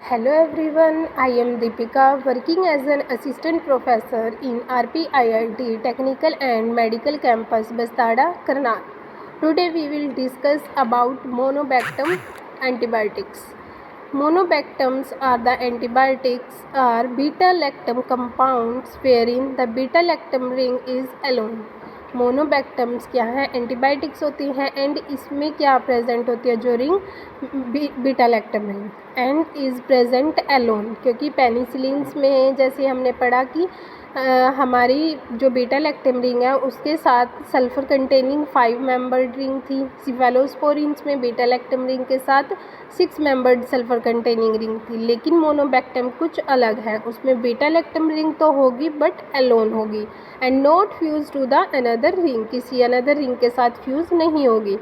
Hello everyone, I am Deepika working as an assistant professor in RPIIT Technical and Medical Campus Bastada, Karnal. Today we will discuss about monobactam antibiotics. Monobactams are the antibiotics are beta-lactam compounds wherein the beta-lactam ring is alone. Monobactams क्या है, antibiotics होती हैं and इसमें क्या present होती है, जो ring beta lactam ring and is present alone, क्योंकि पेनिसिलिन्स में जैसे हमने पढ़ा कि हमारी जो बीटा लैक्टम रिंग है उसके साथ सल्फर कंटेनिंग 5 मेंबर्ड रिंग थी। सिफेलोस्पोरिन्स में बीटा लैक्टम रिंग के साथ 6 मेंबर्ड सल्फर कंटेनिंग रिंग थी, लेकिन मोनोबैक्टम कुछ अलग है, उसमें बीटा लैक्टम रिंग तो होगी बट एलोन होगी and not fuse to the another ring, किसी अनदर रिंग के साथ फ्यूज नहीं होगी,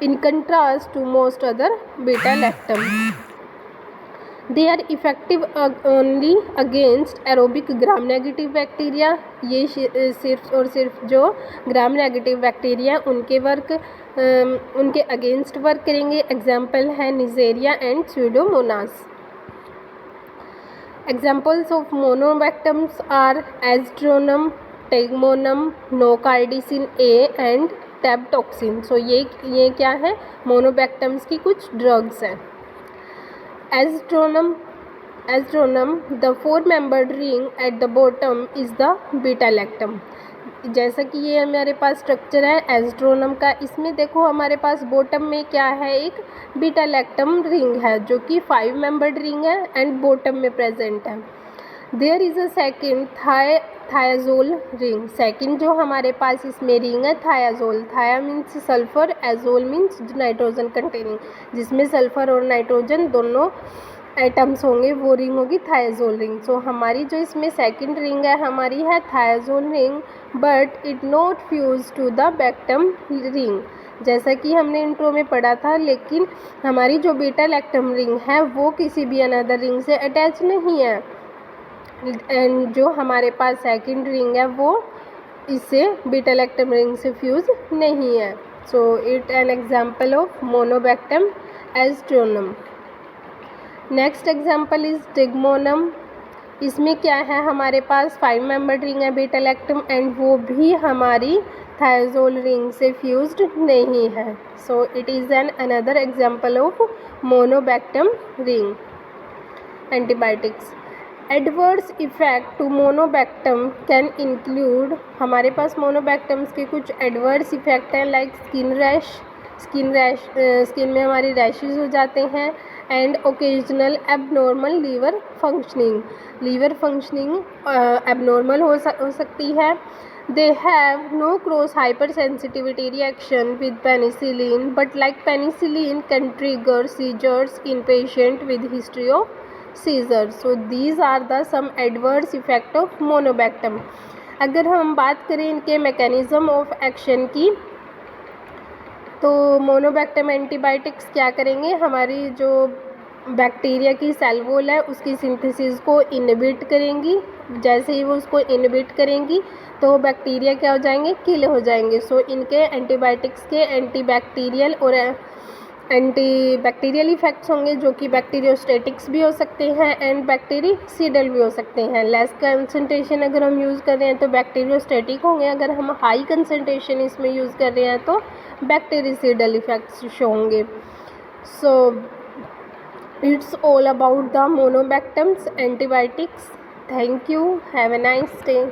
in contrast to most other beta lactam. They are effective only against aerobic gram negative bacteria, ये सिर्फ और सिर्फ जो ग्राम नेगेटिव बैक्टीरिया उनके अगेंस्ट वर्क करेंगे। एग्जाम्पल है Neisseria and Pseudomonas. Examples of monobactams are aztreonam, tigemonam, nocardicin A and tabtoxin. So ये क्या है, मोनोबैक्टम्स की कुछ ड्रग्स हैं। Aztreonam, the 4 membered ring at the bottom is the beta lactam. जैसा कि ये हमारे पास स्ट्रक्चर है एज़्ट्रोनम का, इसमें देखो हमारे पास बॉटम में क्या है, एक बीटा लैक्टम रिंग है जो कि 5 मेंबर्ड रिंग है एंड बॉटम में प्रेजेंट है। There is a second thiazole ring, second जो हमारे पास इसमें रिंग है thiazole, thia means sulphur, azole means nitrogen containing, जिसमें सल्फर और नाइट्रोजन दोनों एटम्स होंगे, वो रिंग होगी थायाजोल रिंग। सो हमारी जो इसमें सेकेंड रिंग है हमारी है thiazole ring, but it not fuse to the lactam ring, जैसा कि हमने इंट्रो में पढ़ा था, लेकिन हमारी जो बीटा लैक्टम रिंग है वो किसी भी अनदर रिंग से अटैच नहीं है एंड जो हमारे पास सेकंड रिंग है वो इससे बीटा लैक्टम रिंग से फ्यूज नहीं है। So it an example of monobactam aztreonam. Next example is tigemonam, इसमें क्या है हमारे पास 5 मेंबर्ड रिंग है बीटा लैक्टम एंड वो भी हमारी थायाजोल रिंग से फ्यूज्ड नहीं है। So it is an another example of monobactam ring. Antibiotics, adverse effect to monobactam can include, हमारे पास मोनोबैक्टम्स के कुछ एडवर्स इफेक्ट हैं लाइक स्किन में हमारी रैशेज हो जाते हैं and occasional abnormal liver functioning abnormal हो सकती है। They have no cross hypersensitivity reaction with penicillin, but like penicillin can trigger seizures in patient with history of seizure. So these are the some adverse effect of monobactam. अगर हम बात करें इनके mechanism of action की, तो monobactam antibiotics क्या करेंगे, हमारी जो बैक्टीरिया की सेल वॉल है उसकी सिंथेसिस को इनहिबिट करेंगी, जैसे ही वो उसको इनहिबिट करेंगी तो बैक्टीरिया क्या हो जाएंगे, किल हो जाएंगे। सो इनके एंटीबायोटिक्स के एंटीबैक्टीरियल और एंटीबैक्टीरियल इफेक्ट्स होंगे जो कि बैक्टीरियोस्टैटिक्स भी हो सकते हैं एंड बैक्टीरिसीडल भी हो सकते हैं। लेस कंसंट्रेशन अगर हम यूज़ कर रहे हैं तो बैक्टीरियोस्टैटिक होंगे, अगर हम हाई कंसंट्रेशन इसमें यूज़ कर रहे हैं तो बैक्टीरिसीडल इफेक्ट्स शो होंगे। So it's all about the monobactams antibiotics. Thank you, have a nice day.